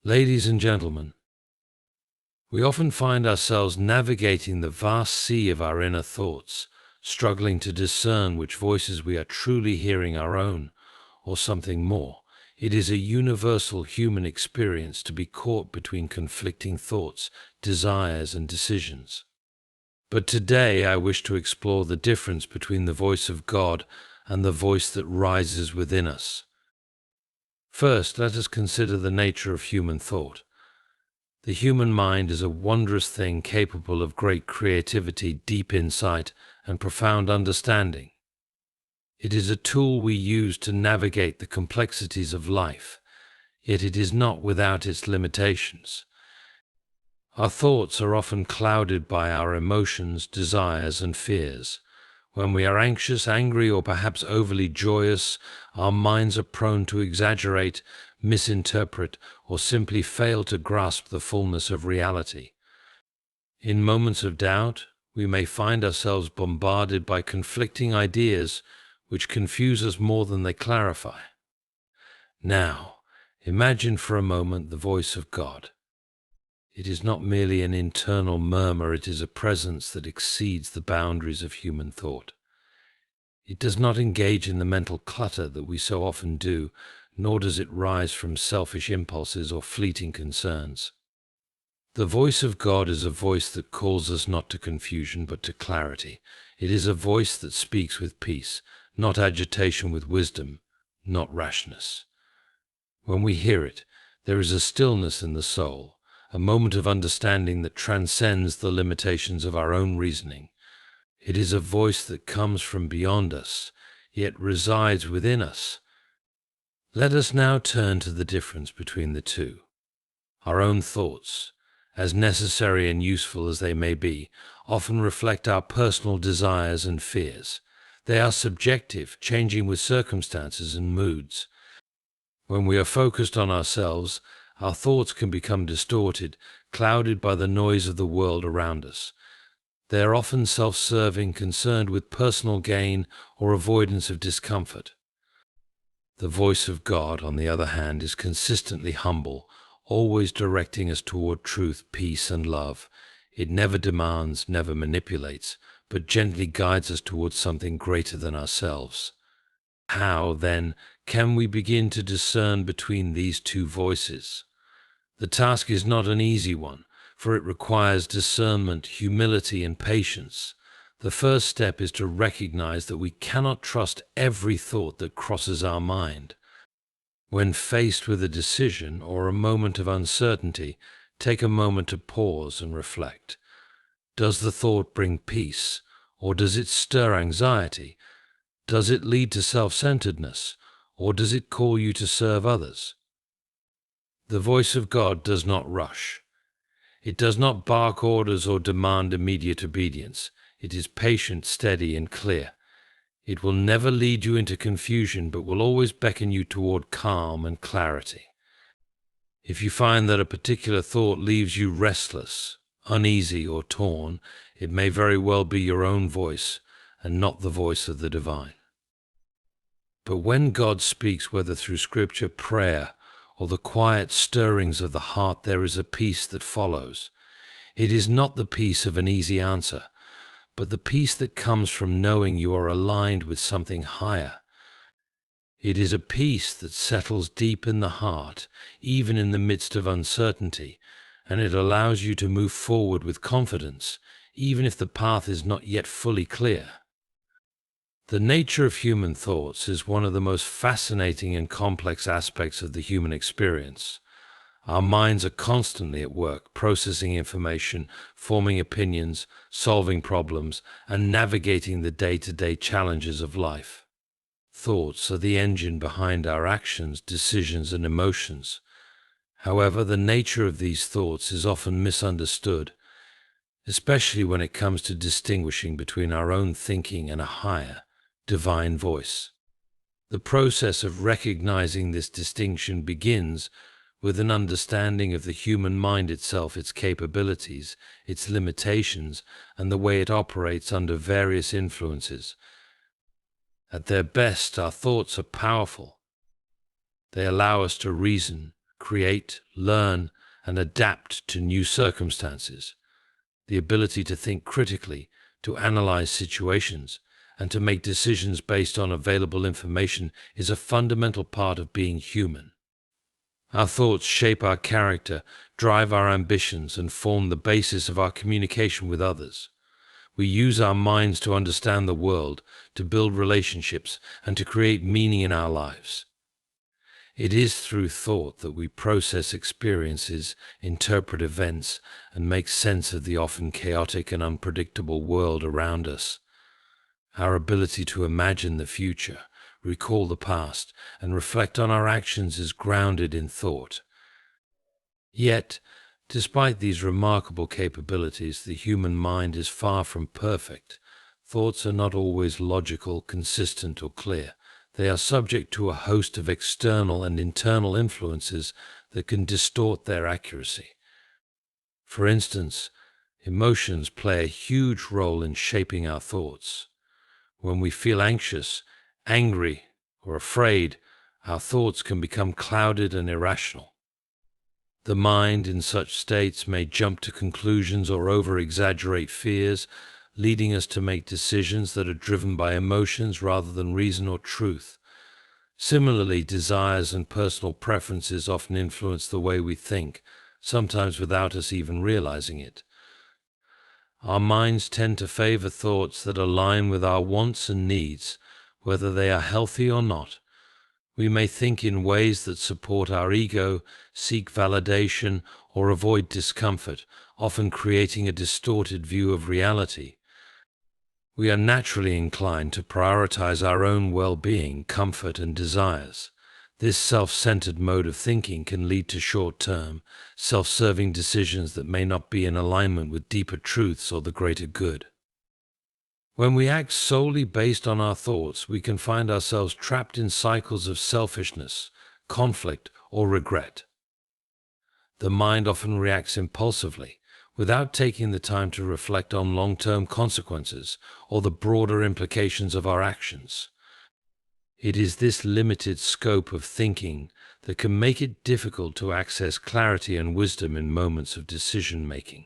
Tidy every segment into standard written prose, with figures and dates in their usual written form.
Ladies and gentlemen, we often find ourselves navigating the vast sea of our inner thoughts, struggling to discern which voices we are truly hearing, our own or something more. It is a universal human experience to be caught between conflicting thoughts, desires, and decisions. But today I wish to explore the difference between the voice of God and the voice that rises within us. First, let us consider the nature of human thought. The human mind is a wondrous thing capable of great creativity, deep insight, and profound understanding. It is a tool we use to navigate the complexities of life, yet it is not without its limitations. Our thoughts are often clouded by our emotions, desires, and fears. When we are anxious, angry, or perhaps overly joyous, our minds are prone to exaggerate, misinterpret, or simply fail to grasp the fullness of reality. In moments of doubt, we may find ourselves bombarded by conflicting ideas which confuse us more than they clarify. Now, imagine for a moment the voice of God. It is not merely an internal murmur, it is a presence that exceeds the boundaries of human thought. It does not engage in the mental clutter that we so often do, nor does it rise from selfish impulses or fleeting concerns. The voice of God is a voice that calls us not to confusion but to clarity. It is a voice that speaks with peace, not agitation, with wisdom, not rashness. When we hear it, there is a stillness in the soul, a moment of understanding that transcends the limitations of our own reasoning. It is a voice that comes from beyond us, yet resides within us. Let us now turn to the difference between the two. Our own thoughts, as necessary and useful as they may be, often reflect our personal desires and fears. They are subjective, changing with circumstances and moods. When we are focused on ourselves, our thoughts can become distorted, clouded by the noise of the world around us. They are often self-serving, concerned with personal gain or avoidance of discomfort. The voice of God, on the other hand, is consistently humble, always directing us toward truth, peace, and love. It never demands, never manipulates, but gently guides us towards something greater than ourselves. How, then, can we begin to discern between these two voices? The task is not an easy one, for it requires discernment, humility, and patience. The first step is to recognize that we cannot trust every thought that crosses our mind. When faced with a decision or a moment of uncertainty, take a moment to pause and reflect. Does the thought bring peace, or does it stir anxiety? Does it lead to self-centeredness, or does it call you to serve others? The voice of God does not rush. It does not bark orders or demand immediate obedience. It is patient, steady, and clear. It will never lead you into confusion, but will always beckon you toward calm and clarity. If you find that a particular thought leaves you restless, uneasy, or torn, it may very well be your own voice and not the voice of the divine. But when God speaks, whether through scripture, prayer, or the quiet stirrings of the heart, there is a peace that follows. It is not the peace of an easy answer, but the peace that comes from knowing you are aligned with something higher. It is a peace that settles deep in the heart, even in the midst of uncertainty, and it allows you to move forward with confidence, even if the path is not yet fully clear. The nature of human thoughts is one of the most fascinating and complex aspects of the human experience. Our minds are constantly at work, processing information, forming opinions, solving problems, and navigating the day-to-day challenges of life. Thoughts are the engine behind our actions, decisions, and emotions. However, the nature of these thoughts is often misunderstood, especially when it comes to distinguishing between our own thinking and a higher, divine voice. The process of recognizing this distinction begins with an understanding of the human mind itself, its capabilities, its limitations, and the way it operates under various influences. At their best, our thoughts are powerful. They allow us to reason, create, learn, and adapt to new circumstances. The ability to think critically, to analyze situations, and to make decisions based on available information is a fundamental part of being human. Our thoughts shape our character, drive our ambitions, and form the basis of our communication with others. We use our minds to understand the world, to build relationships, and to create meaning in our lives. It is through thought that we process experiences, interpret events, and make sense of the often chaotic and unpredictable world around us. Our ability to imagine the future, recall the past, and reflect on our actions is grounded in thought. Yet, despite these remarkable capabilities, the human mind is far from perfect. Thoughts are not always logical, consistent, or clear. They are subject to a host of external and internal influences that can distort their accuracy. For instance, emotions play a huge role in shaping our thoughts. When we feel anxious, angry, or afraid, our thoughts can become clouded and irrational. The mind in such states may jump to conclusions or over-exaggerate fears, leading us to make decisions that are driven by emotions rather than reason or truth. Similarly, desires and personal preferences often influence the way we think, sometimes without us even realizing it. Our minds tend to favor thoughts that align with our wants and needs, whether they are healthy or not. We may think in ways that support our ego, seek validation, or avoid discomfort, often creating a distorted view of reality. We are naturally inclined to prioritize our own well-being, comfort, and desires. This self-centered mode of thinking can lead to short-term, self-serving decisions that may not be in alignment with deeper truths or the greater good. When we act solely based on our thoughts, we can find ourselves trapped in cycles of selfishness, conflict, or regret. The mind often reacts impulsively, without taking the time to reflect on long-term consequences or the broader implications of our actions. It is this limited scope of thinking that can make it difficult to access clarity and wisdom in moments of decision-making.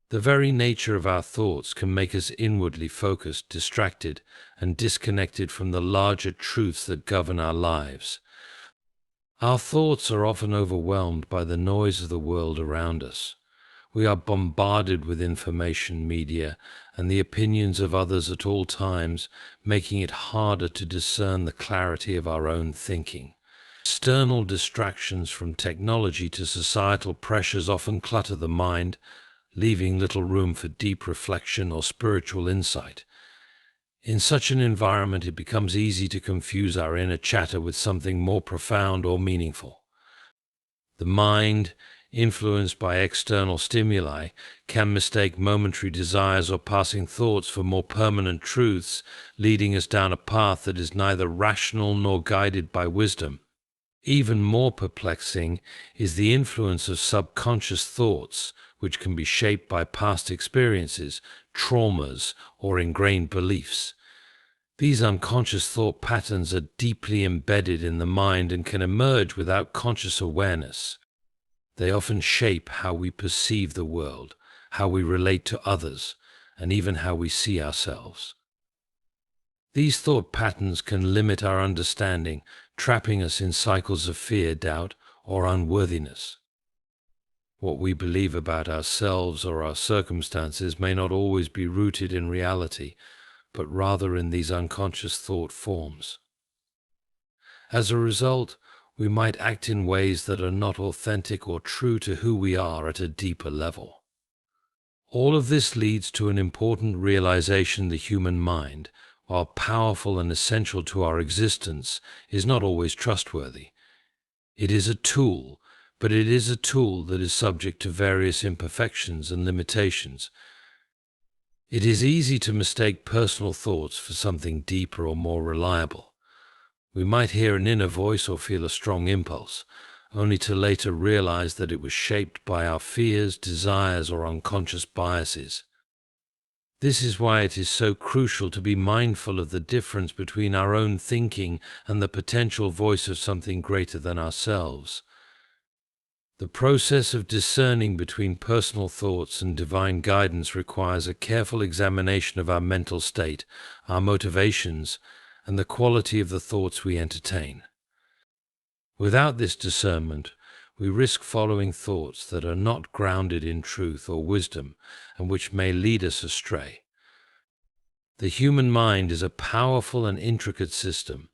The very nature of our thoughts can make us inwardly focused, distracted, and disconnected from the larger truths that govern our lives. Our thoughts are often overwhelmed by the noise of the world around us. We are bombarded with information, media, and the opinions of others at all times, making it harder to discern the clarity of our own thinking. External distractions from technology to societal pressures often clutter the mind, leaving little room for deep reflection or spiritual insight. In such an environment, it becomes easy to confuse our inner chatter with something more profound or meaningful. The mind, influenced by external stimuli, can mistake momentary desires or passing thoughts for more permanent truths, leading us down a path that is neither rational nor guided by wisdom. Even more perplexing is the influence of subconscious thoughts, which can be shaped by past experiences, traumas, or ingrained beliefs. These unconscious thought patterns are deeply embedded in the mind and can emerge without conscious awareness. They often shape how we perceive the world, how we relate to others, and even how we see ourselves. These thought patterns can limit our understanding, trapping us in cycles of fear, doubt, or unworthiness. What we believe about ourselves or our circumstances may not always be rooted in reality, but rather in these unconscious thought forms. As a result, we might act in ways that are not authentic or true to who we are at a deeper level. All of this leads to an important realization: the human mind, while powerful and essential to our existence, is not always trustworthy. It is a tool, but it is a tool that is subject to various imperfections and limitations. It is easy to mistake personal thoughts for something deeper or more reliable. We might hear an inner voice or feel a strong impulse, only to later realize that it was shaped by our fears, desires, or unconscious biases. This is why it is so crucial to be mindful of the difference between our own thinking and the potential voice of something greater than ourselves. The process of discerning between personal thoughts and divine guidance requires a careful examination of our mental state, our motivations, and the quality of the thoughts we entertain. Without this discernment, we risk following thoughts that are not grounded in truth or wisdom and which may lead us astray. The human mind is a powerful and intricate system,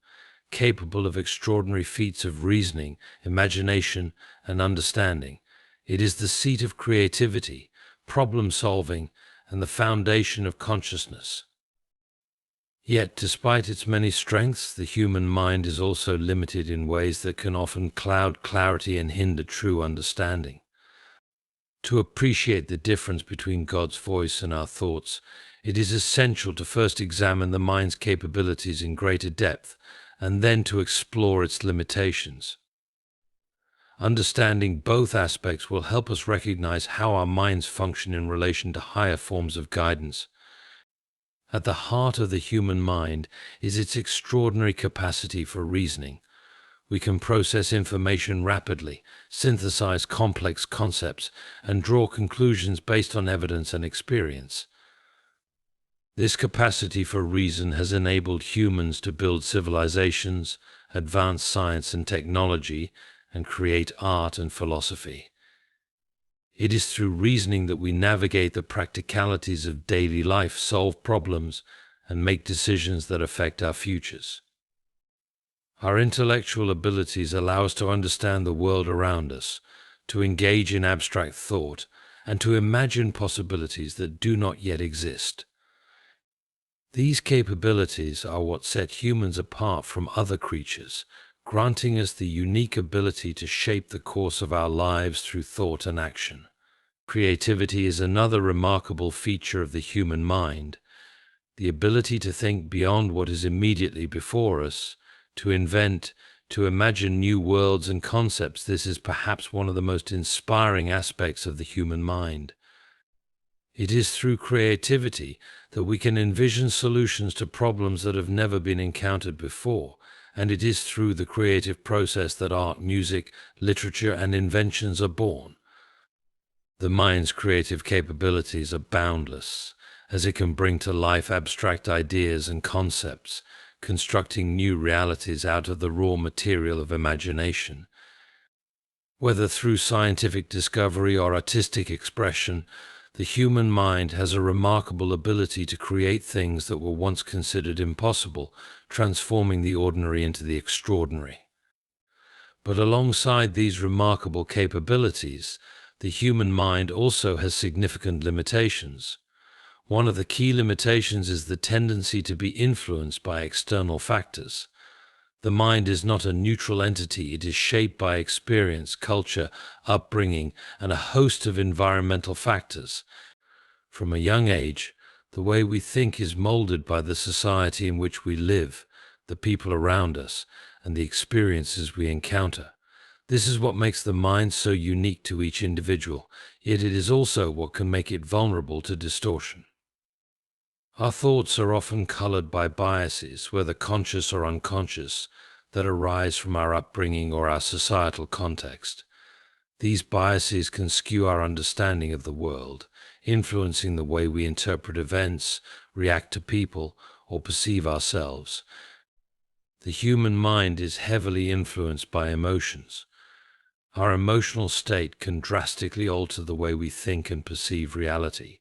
capable of extraordinary feats of reasoning, imagination, and understanding. It is the seat of creativity, problem-solving, and the foundation of consciousness. Yet, despite its many strengths, the human mind is also limited in ways that can often cloud clarity and hinder true understanding. To appreciate the difference between God's voice and our thoughts, it is essential to first examine the mind's capabilities in greater depth, and then to explore its limitations. Understanding both aspects will help us recognize how our minds function in relation to higher forms of guidance. At the heart of the human mind is its extraordinary capacity for reasoning. We can process information rapidly, synthesize complex concepts, and draw conclusions based on evidence and experience. This capacity for reason has enabled humans to build civilizations, advance science and technology, and create art and philosophy. It is through reasoning that we navigate the practicalities of daily life, solve problems, and make decisions that affect our futures. Our intellectual abilities allow us to understand the world around us, to engage in abstract thought, and to imagine possibilities that do not yet exist. These capabilities are what set humans apart from other creatures, granting us the unique ability to shape the course of our lives through thought and action. Creativity is another remarkable feature of the human mind. The ability to think beyond what is immediately before us, to invent, to imagine new worlds and concepts. This is perhaps one of the most inspiring aspects of the human mind. It is through creativity that we can envision solutions to problems that have never been encountered before, and it is through the creative process that art, music, literature, and inventions are born. The mind's creative capabilities are boundless, as it can bring to life abstract ideas and concepts, constructing new realities out of the raw material of imagination. Whether through scientific discovery or artistic expression, the human mind has a remarkable ability to create things that were once considered impossible, transforming the ordinary into the extraordinary. But alongside these remarkable capabilities, the human mind also has significant limitations. One of the key limitations is the tendency to be influenced by external factors. The mind is not a neutral entity. It is shaped by experience, culture, upbringing, and a host of environmental factors. From a young age, the way we think is molded by the society in which we live, the people around us, and the experiences we encounter. This is what makes the mind so unique to each individual, yet it is also what can make it vulnerable to distortion. Our thoughts are often colored by biases, whether conscious or unconscious, that arise from our upbringing or our societal context. These biases can skew our understanding of the world, influencing the way we interpret events, react to people, or perceive ourselves. The human mind is heavily influenced by emotions. Our emotional state can drastically alter the way we think and perceive reality.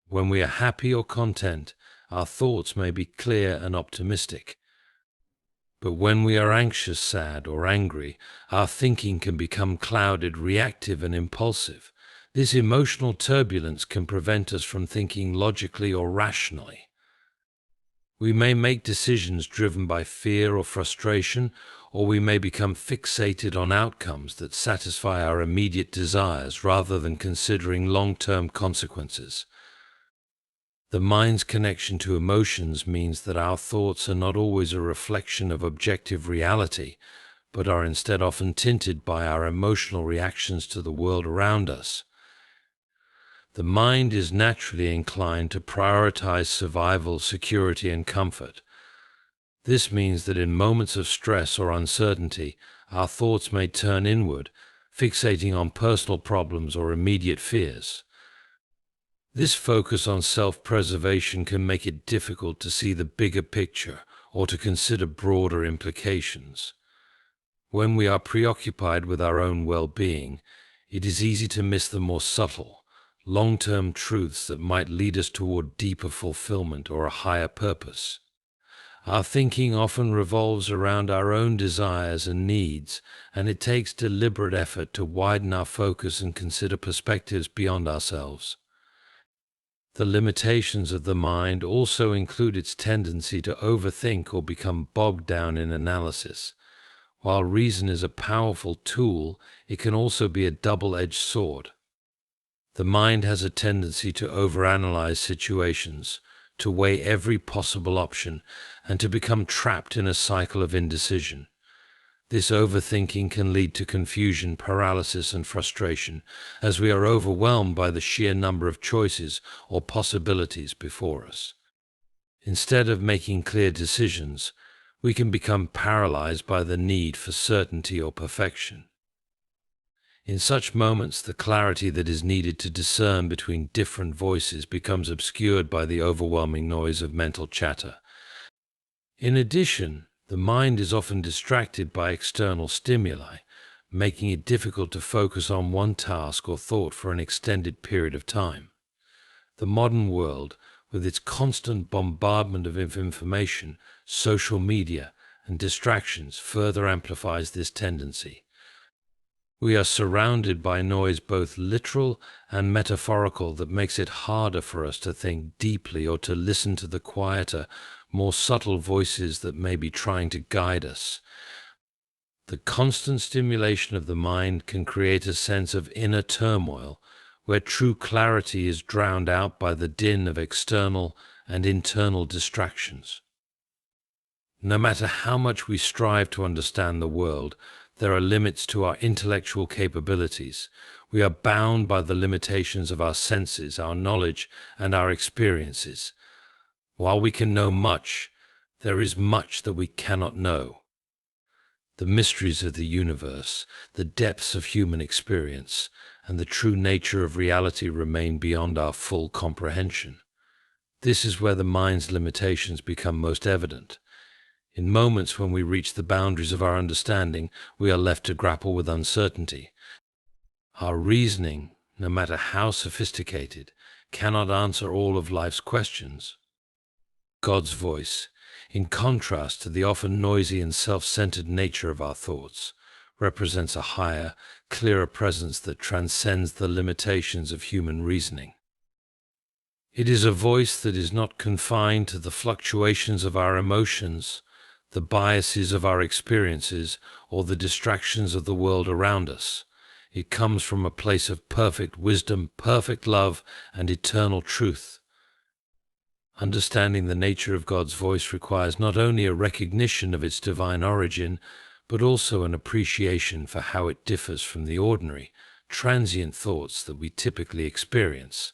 When we are happy or content, our thoughts may be clear and optimistic. But when we are anxious, sad, or angry, our thinking can become clouded, reactive, and impulsive. This emotional turbulence can prevent us from thinking logically or rationally. We may make decisions driven by fear or frustration, or we may become fixated on outcomes that satisfy our immediate desires rather than considering long-term consequences. The mind's connection to emotions means that our thoughts are not always a reflection of objective reality, but are instead often tinted by our emotional reactions to the world around us. The mind is naturally inclined to prioritize survival, security, and comfort. This means that in moments of stress or uncertainty, our thoughts may turn inward, fixating on personal problems or immediate fears. This focus on self-preservation can make it difficult to see the bigger picture or to consider broader implications. When we are preoccupied with our own well-being, it is easy to miss the more subtle, long-term truths that might lead us toward deeper fulfillment or a higher purpose. Our thinking often revolves around our own desires and needs, and it takes deliberate effort to widen our focus and consider perspectives beyond ourselves. The limitations of the mind also include its tendency to overthink or become bogged down in analysis. While reason is a powerful tool, it can also be a double-edged sword. The mind has a tendency to overanalyze situations, to weigh every possible option, and to become trapped in a cycle of indecision. This overthinking can lead to confusion, paralysis, and frustration, as we are overwhelmed by the sheer number of choices or possibilities before us. Instead of making clear decisions, we can become paralyzed by the need for certainty or perfection. In such moments, the clarity that is needed to discern between different voices becomes obscured by the overwhelming noise of mental chatter. In addition, the mind is often distracted by external stimuli, making it difficult to focus on one task or thought for an extended period of time. The modern world, with its constant bombardment of information, social media, and distractions, further amplifies this tendency. We are surrounded by noise, both literal and metaphorical, that makes it harder for us to think deeply or to listen to the quieter, more subtle voices that may be trying to guide us. The constant stimulation of the mind can create a sense of inner turmoil, where true clarity is drowned out by the din of external and internal distractions. No matter how much we strive to understand the world, there are limits to our intellectual capabilities. We are bound by the limitations of our senses, our knowledge, and our experiences. While we can know much, there is much that we cannot know. The mysteries of the universe, the depths of human experience, and the true nature of reality remain beyond our full comprehension. This is where the mind's limitations become most evident. In moments when we reach the boundaries of our understanding, we are left to grapple with uncertainty. Our reasoning, no matter how sophisticated, cannot answer all of life's questions. God's voice, in contrast to the often noisy and self-centered nature of our thoughts, represents a higher, clearer presence that transcends the limitations of human reasoning. It is a voice that is not confined to the fluctuations of our emotions, the biases of our experiences, or the distractions of the world around us. It comes from a place of perfect wisdom, perfect love, and eternal truth. Understanding the nature of God's voice requires not only a recognition of its divine origin, but also an appreciation for how it differs from the ordinary, transient thoughts that we typically experience.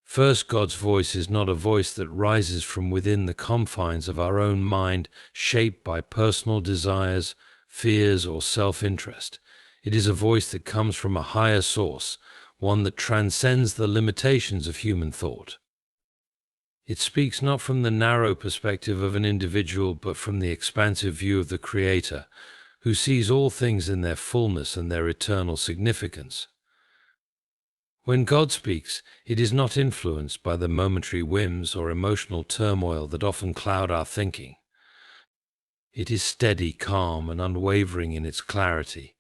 First, God's voice is not a voice that rises from within the confines of our own mind, shaped by personal desires, fears, or self-interest. It is a voice that comes from a higher source, one that transcends the limitations of human thought. It speaks not from the narrow perspective of an individual, but from the expansive view of the Creator, who sees all things in their fullness and their eternal significance. When God speaks, it is not influenced by the momentary whims or emotional turmoil that often cloud our thinking. It is steady, calm, and unwavering in its clarity.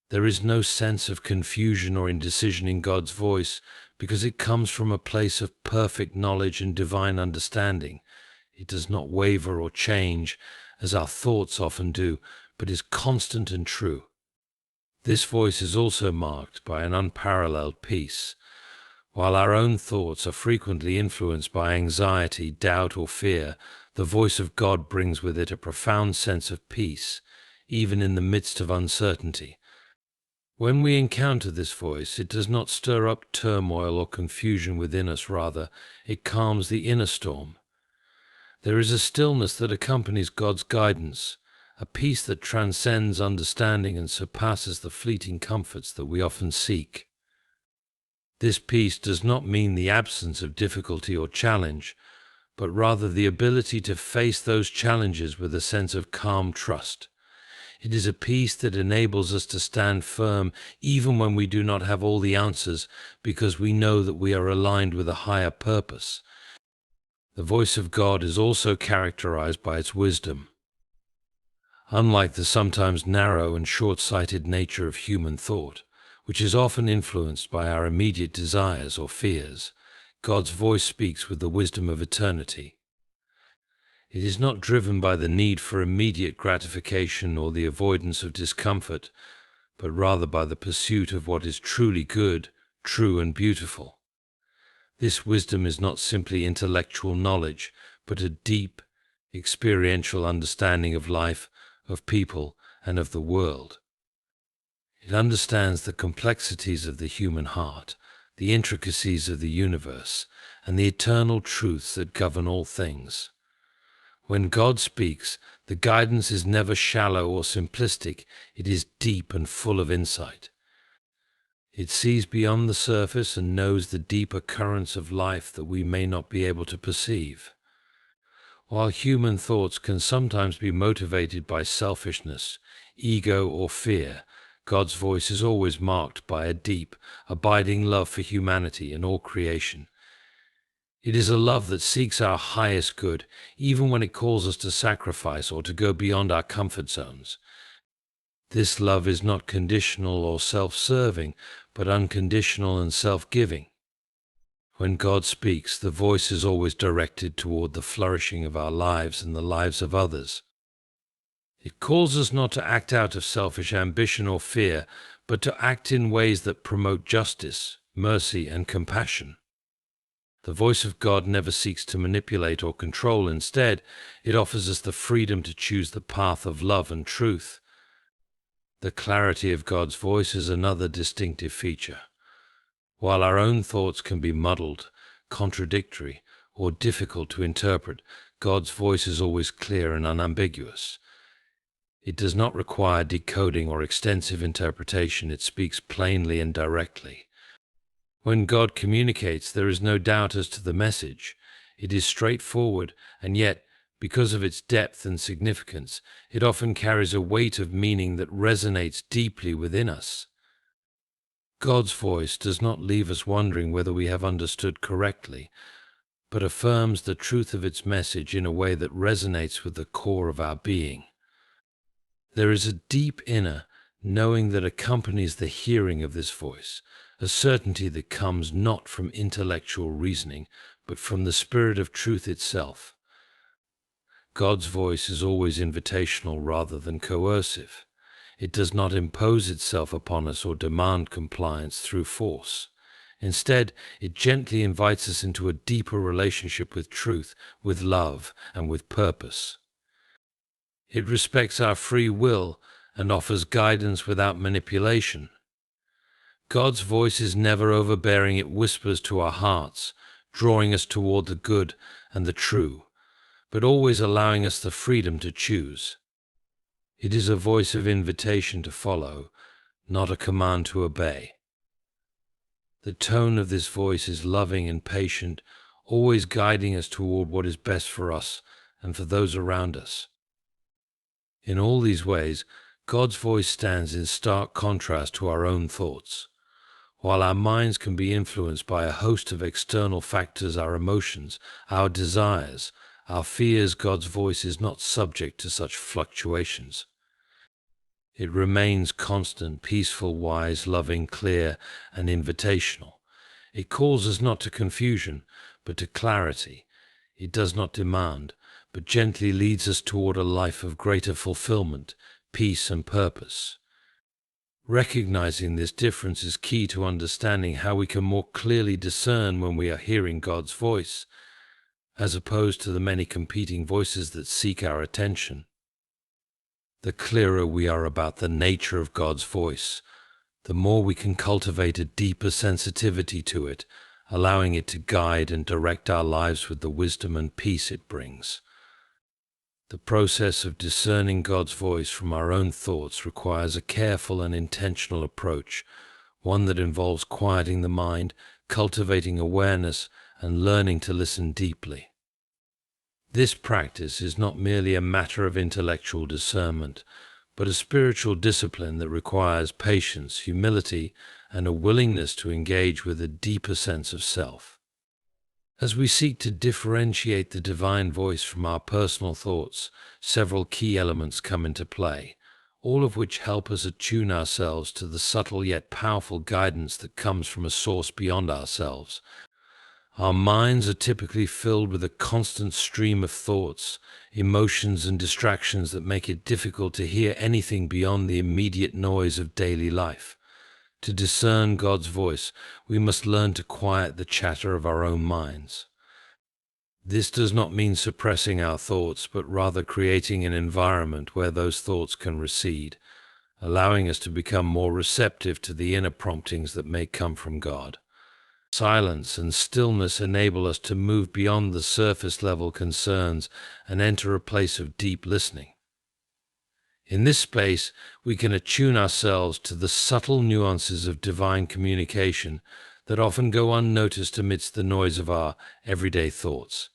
There is no sense of confusion or indecision in God's voice, because it comes from a place of perfect knowledge and divine understanding. It does not waver or change, as our thoughts often do, but is constant and true. This voice is also marked by an unparalleled peace. While our own thoughts are frequently influenced by anxiety, doubt, or fear, the voice of God brings with it a profound sense of peace, even in the midst of uncertainty. When we encounter this voice, it does not stir up turmoil or confusion within us. Rather, it calms the inner storm. There is a stillness that accompanies God's guidance, a peace that transcends understanding and surpasses the fleeting comforts that we often seek. This peace does not mean the absence of difficulty or challenge, but rather the ability to face those challenges with a sense of calm trust. It is a peace that enables us to stand firm even when we do not have all the answers, because we know that we are aligned with a higher purpose. The voice of God is also characterized by its wisdom. Unlike the sometimes narrow and short-sighted nature of human thought, which is often influenced by our immediate desires or fears, God's voice speaks with the wisdom of eternity. It is not driven by the need for immediate gratification or the avoidance of discomfort, but rather by the pursuit of what is truly good, true, and beautiful. This wisdom is not simply intellectual knowledge, but a deep, experiential understanding of life, of people, and of the world. It understands the complexities of the human heart, the intricacies of the universe, and the eternal truths that govern all things. When God speaks, the guidance is never shallow or simplistic, it is deep and full of insight. It sees beyond the surface and knows the deeper currents of life that we may not be able to perceive. While human thoughts can sometimes be motivated by selfishness, ego, or fear, God's voice is always marked by a deep, abiding love for humanity and all creation. It is a love that seeks our highest good, even when it calls us to sacrifice or to go beyond our comfort zones. This love is not conditional or self-serving, but unconditional and self-giving. When God speaks, the voice is always directed toward the flourishing of our lives and the lives of others. It calls us not to act out of selfish ambition or fear, but to act in ways that promote justice, mercy, and compassion. The voice of God never seeks to manipulate or control. Instead, it offers us the freedom to choose the path of love and truth. The clarity of God's voice is another distinctive feature. While our own thoughts can be muddled, contradictory, or difficult to interpret, God's voice is always clear and unambiguous. It does not require decoding or extensive interpretation. It speaks plainly and directly. When God communicates, there is no doubt as to the message. It is straightforward, and yet, because of its depth and significance, it often carries a weight of meaning that resonates deeply within us. God's voice does not leave us wondering whether we have understood correctly, but affirms the truth of its message in a way that resonates with the core of our being. There is a deep inner knowing that accompanies the hearing of this voice, a certainty that comes not from intellectual reasoning, but from the Spirit of truth itself. God's voice is always invitational rather than coercive. It does not impose itself upon us or demand compliance through force. Instead, it gently invites us into a deeper relationship with truth, with love, and with purpose. It respects our free will and offers guidance without manipulation. God's voice is never overbearing. It whispers to our hearts, drawing us toward the good and the true, but always allowing us the freedom to choose. It is a voice of invitation to follow, not a command to obey. The tone of this voice is loving and patient, always guiding us toward what is best for us and for those around us. In all these ways, God's voice stands in stark contrast to our own thoughts. While our minds can be influenced by a host of external factors, our emotions, our desires, our fears, God's voice is not subject to such fluctuations. It remains constant, peaceful, wise, loving, clear, and invitational. It calls us not to confusion, but to clarity. It does not demand, but gently leads us toward a life of greater fulfillment, peace, and purpose. Recognizing this difference is key to understanding how we can more clearly discern when we are hearing God's voice, as opposed to the many competing voices that seek our attention. The clearer we are about the nature of God's voice, the more we can cultivate a deeper sensitivity to it, allowing it to guide and direct our lives with the wisdom and peace it brings. The process of discerning God's voice from our own thoughts requires a careful and intentional approach, one that involves quieting the mind, cultivating awareness, and learning to listen deeply. This practice is not merely a matter of intellectual discernment, but a spiritual discipline that requires patience, humility, and a willingness to engage with a deeper sense of self. As we seek to differentiate the divine voice from our personal thoughts, several key elements come into play, all of which help us attune ourselves to the subtle yet powerful guidance that comes from a source beyond ourselves. Our minds are typically filled with a constant stream of thoughts, emotions, and distractions that make it difficult to hear anything beyond the immediate noise of daily life. To discern God's voice, we must learn to quiet the chatter of our own minds. This does not mean suppressing our thoughts, but rather creating an environment where those thoughts can recede, allowing us to become more receptive to the inner promptings that may come from God. Silence and stillness enable us to move beyond the surface-level concerns and enter a place of deep listening. In this space, we can attune ourselves to the subtle nuances of divine communication that often go unnoticed amidst the noise of our everyday thoughts.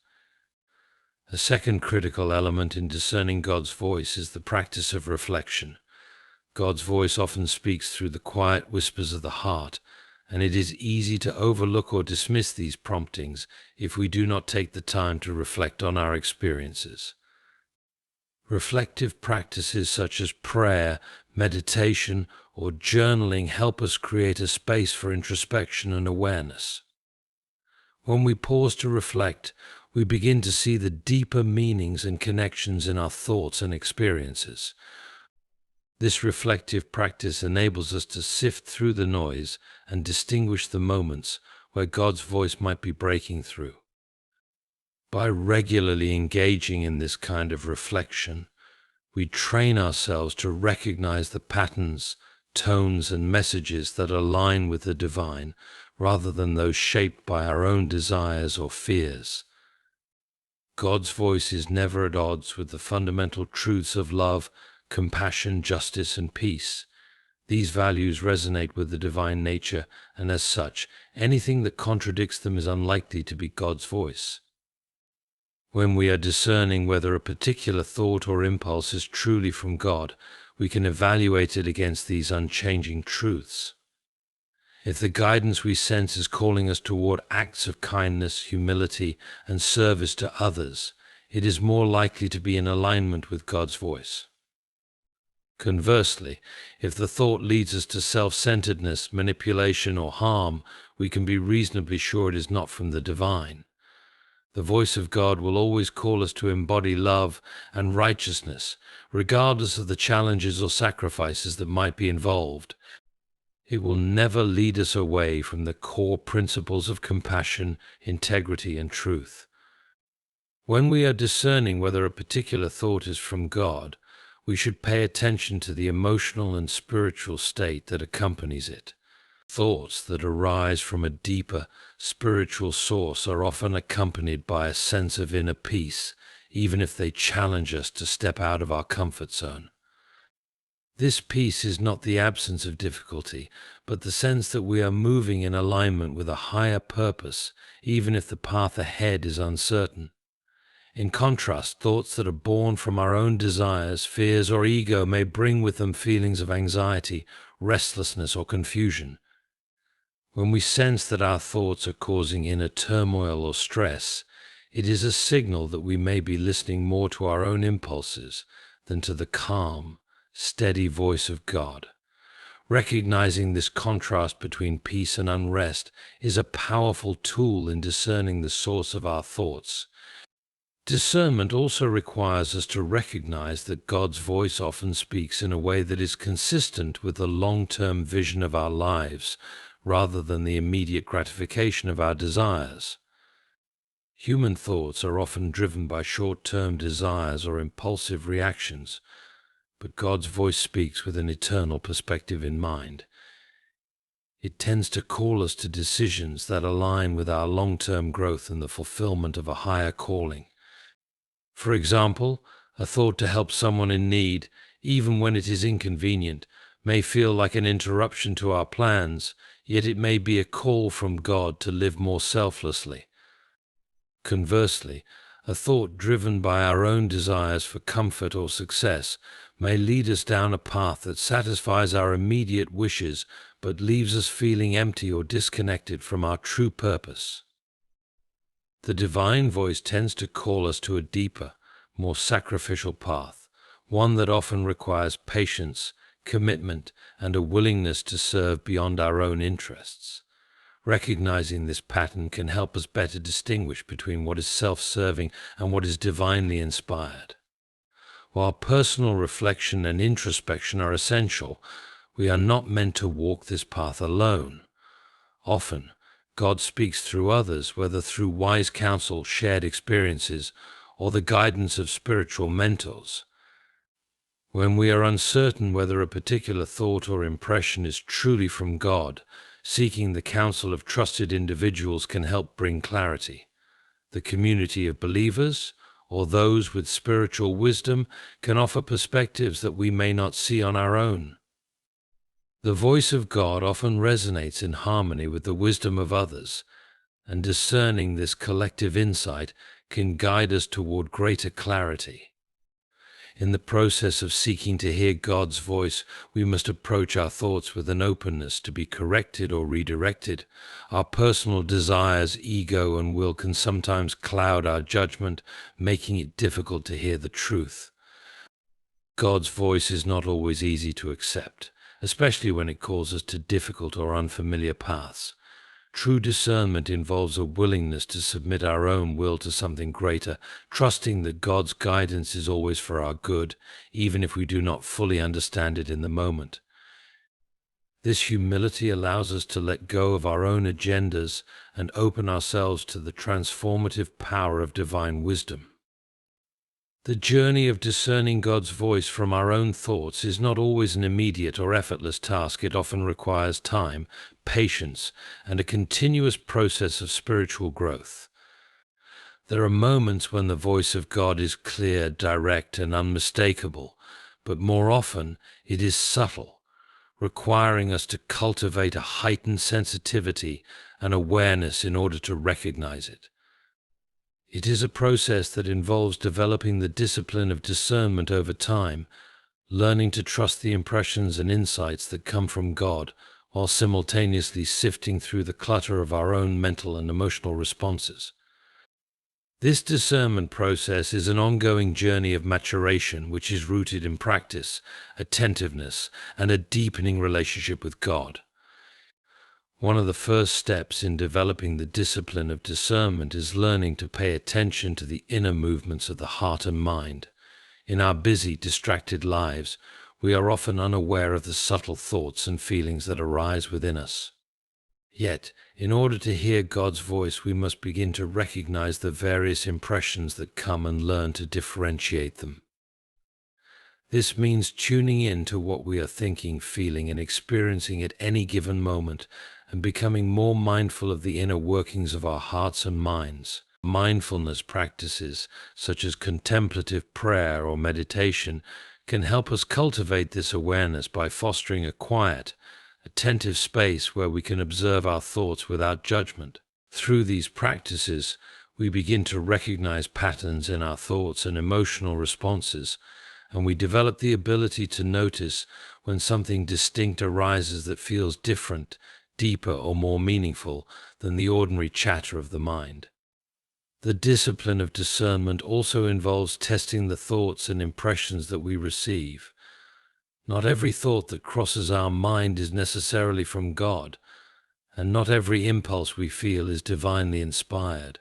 A second critical element in discerning God's voice is the practice of reflection. God's voice often speaks through the quiet whispers of the heart, and it is easy to overlook or dismiss these promptings if we do not take the time to reflect on our experiences. Reflective practices such as prayer, meditation, or journaling help us create a space for introspection and awareness. When we pause to reflect, we begin to see the deeper meanings and connections in our thoughts and experiences. This reflective practice enables us to sift through the noise and distinguish the moments where God's voice might be breaking through. By regularly engaging in this kind of reflection, we train ourselves to recognize the patterns, tones, and messages that align with the divine, rather than those shaped by our own desires or fears. God's voice is never at odds with the fundamental truths of love, compassion, justice, and peace. These values resonate with the divine nature, and as such, anything that contradicts them is unlikely to be God's voice. When we are discerning whether a particular thought or impulse is truly from God, we can evaluate it against these unchanging truths. If the guidance we sense is calling us toward acts of kindness, humility, and service to others, it is more likely to be in alignment with God's voice. Conversely, if the thought leads us to self-centeredness, manipulation, or harm, we can be reasonably sure it is not from the divine. The voice of God will always call us to embody love and righteousness, regardless of the challenges or sacrifices that might be involved. It will never lead us away from the core principles of compassion, integrity, and truth. When we are discerning whether a particular thought is from God, we should pay attention to the emotional and spiritual state that accompanies it. Thoughts that arise from a deeper spiritual source are often accompanied by a sense of inner peace, even if they challenge us to step out of our comfort zone. This peace is not the absence of difficulty, but the sense that we are moving in alignment with a higher purpose, even if the path ahead is uncertain. In contrast, thoughts that are born from our own desires, fears, or ego may bring with them feelings of anxiety, restlessness, or confusion. When we sense that our thoughts are causing inner turmoil or stress, it is a signal that we may be listening more to our own impulses than to the calm, steady voice of God. Recognizing this contrast between peace and unrest is a powerful tool in discerning the source of our thoughts. Discernment also requires us to recognize that God's voice often speaks in a way that is consistent with the long-term vision of our lives, rather than the immediate gratification of our desires. Human thoughts are often driven by short-term desires or impulsive reactions, but God's voice speaks with an eternal perspective in mind. It tends to call us to decisions that align with our long-term growth and the fulfillment of a higher calling. For example, A thought to help someone in need, even when it is inconvenient, may feel like an interruption to our plans, yet it may be a call from God to live more selflessly. Conversely, a thought driven by our own desires for comfort or success may lead us down a path that satisfies our immediate wishes but leaves us feeling empty or disconnected from our true purpose. The divine voice tends to call us to a deeper, more sacrificial path, one that often requires patience, commitment, and a willingness to serve beyond our own interests. Recognizing this pattern can help us better distinguish between what is self-serving and what is divinely inspired. While personal reflection and introspection are essential, we are not meant to walk this path alone. Often, God speaks through others, whether through wise counsel, shared experiences, or the guidance of spiritual mentors. When we are uncertain whether a particular thought or impression is truly from God, seeking the counsel of trusted individuals can help bring clarity. The community of believers, or those with spiritual wisdom, can offer perspectives that we may not see on our own. The voice of God often resonates in harmony with the wisdom of others, and discerning this collective insight can guide us toward greater clarity. In the process of seeking to hear God's voice, we must approach our thoughts with an openness to be corrected or redirected. Our personal desires, ego, and will can sometimes cloud our judgment, making it difficult to hear the truth. God's voice is not always easy to accept, especially when it calls us to difficult or unfamiliar paths. True discernment involves a willingness to submit our own will to something greater, trusting that God's guidance is always for our good, even if we do not fully understand it in the moment. This humility allows us to let go of our own agendas and open ourselves to the transformative power of divine wisdom. The journey of discerning God's voice from our own thoughts is not always an immediate or effortless task. It often requires time, patience, and a continuous process of spiritual growth. There are moments when the voice of God is clear, direct, and unmistakable, but more often it is subtle, requiring us to cultivate a heightened sensitivity and awareness in order to recognize it. It is a process that involves developing the discipline of discernment over time, learning to trust the impressions and insights that come from God, while simultaneously sifting through the clutter of our own mental and emotional responses. This discernment process is an ongoing journey of maturation which is rooted in practice, attentiveness, and a deepening relationship with God. One of the first steps in developing the discipline of discernment is learning to pay attention to the inner movements of the heart and mind. In our busy, distracted lives, we are often unaware of the subtle thoughts and feelings that arise within us. Yet, in order to hear God's voice, we must begin to recognize the various impressions that come and learn to differentiate them. This means tuning in to what we are thinking, feeling, and experiencing at any given moment, and becoming more mindful of the inner workings of our hearts and minds. Mindfulness practices, such as contemplative prayer or meditation, can help us cultivate this awareness by fostering a quiet, attentive space where we can observe our thoughts without judgment. Through these practices, we begin to recognize patterns in our thoughts and emotional responses, and we develop the ability to notice when something distinct arises that feels different, deeper, or more meaningful than the ordinary chatter of the mind. The discipline of discernment also involves testing the thoughts and impressions that we receive. Not every thought that crosses our mind is necessarily from God, and not every impulse we feel is divinely inspired.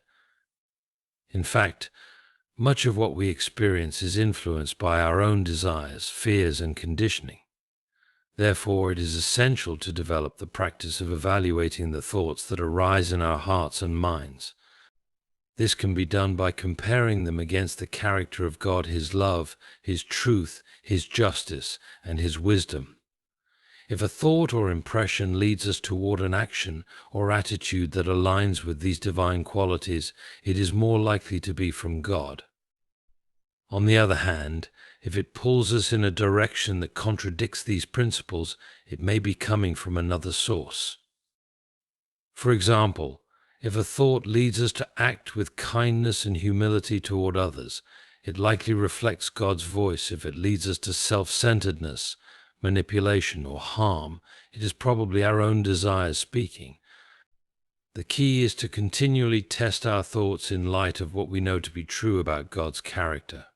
In fact, much of what we experience is influenced by our own desires, fears, and conditioning. Therefore, it is essential to develop the practice of evaluating the thoughts that arise in our hearts and minds. This can be done by comparing them against the character of God, His love, His truth, His justice, and His wisdom. If a thought or impression leads us toward an action or attitude that aligns with these divine qualities, it is more likely to be from God. On the other hand, if it pulls us in a direction that contradicts these principles, it may be coming from another source. For example, if a thought leads us to act with kindness and humility toward others, it likely reflects God's voice. If it leads us to self-centeredness, manipulation, or harm, it is probably our own desires speaking. The key is to continually test our thoughts in light of what we know to be true about God's character.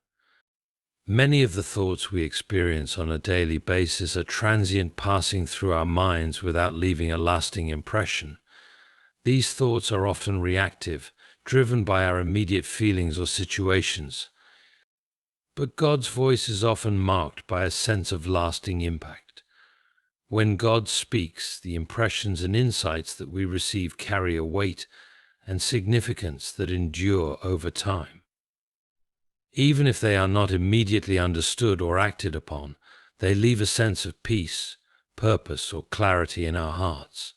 Many of the thoughts we experience on a daily basis are transient, passing through our minds without leaving a lasting impression. These thoughts are often reactive, driven by our immediate feelings or situations. But God's voice is often marked by a sense of lasting impact. When God speaks, the impressions and insights that we receive carry a weight and significance that endure over time. Even if they are not immediately understood or acted upon, they leave a sense of peace, purpose, or clarity in our hearts.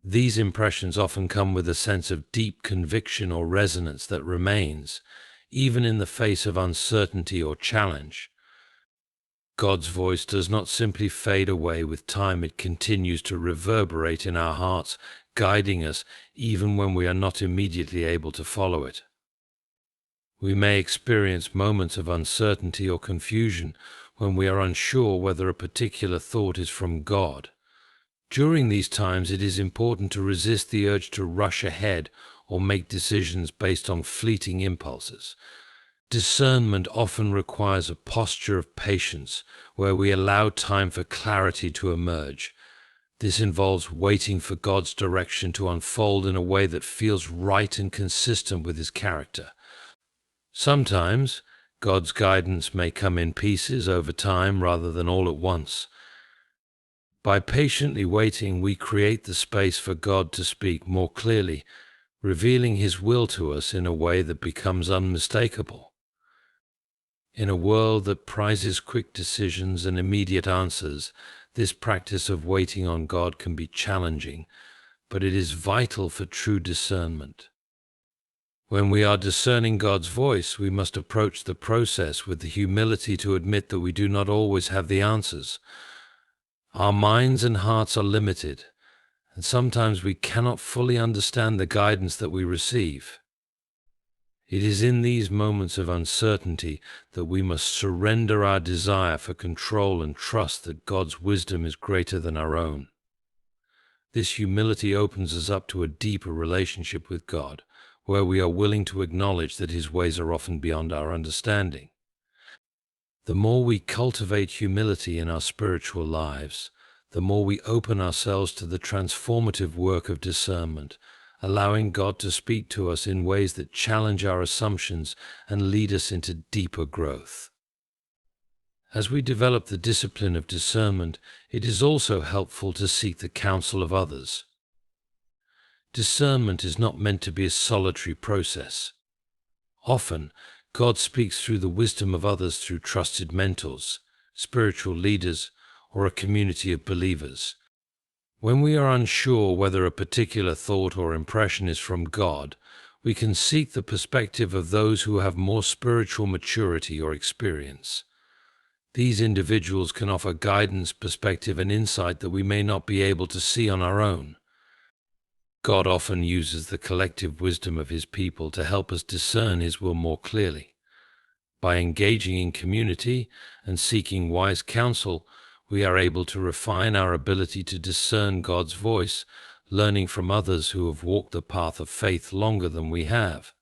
These impressions often come with a sense of deep conviction or resonance that remains, even in the face of uncertainty or challenge. God's voice does not simply fade away with time. It continues to reverberate in our hearts, guiding us even when we are not immediately able to follow it. We may experience moments of uncertainty or confusion when we are unsure whether a particular thought is from God. During these times, it is important to resist the urge to rush ahead or make decisions based on fleeting impulses. Discernment often requires a posture of patience where we allow time for clarity to emerge. This involves waiting for God's direction to unfold in a way that feels right and consistent with His character. Sometimes, God's guidance may come in pieces over time rather than all at once. By patiently waiting, we create the space for God to speak more clearly, revealing His will to us in a way that becomes unmistakable. In a world that prizes quick decisions and immediate answers, this practice of waiting on God can be challenging, but it is vital for true discernment. When we are discerning God's voice, we must approach the process with the humility to admit that we do not always have the answers. Our minds and hearts are limited, and sometimes we cannot fully understand the guidance that we receive. It is in these moments of uncertainty that we must surrender our desire for control and trust that God's wisdom is greater than our own. This humility opens us up to a deeper relationship with God, where we are willing to acknowledge that His ways are often beyond our understanding. The more we cultivate humility in our spiritual lives, the more we open ourselves to the transformative work of discernment, allowing God to speak to us in ways that challenge our assumptions and lead us into deeper growth. As we develop the discipline of discernment, it is also helpful to seek the counsel of others. Discernment is not meant to be a solitary process. Often, God speaks through the wisdom of others, through trusted mentors, spiritual leaders, or a community of believers. When we are unsure whether a particular thought or impression is from God, we can seek the perspective of those who have more spiritual maturity or experience. These individuals can offer guidance, perspective, and insight that we may not be able to see on our own. God often uses the collective wisdom of His people to help us discern His will more clearly. By engaging in community and seeking wise counsel, we are able to refine our ability to discern God's voice, learning from others who have walked the path of faith longer than we have.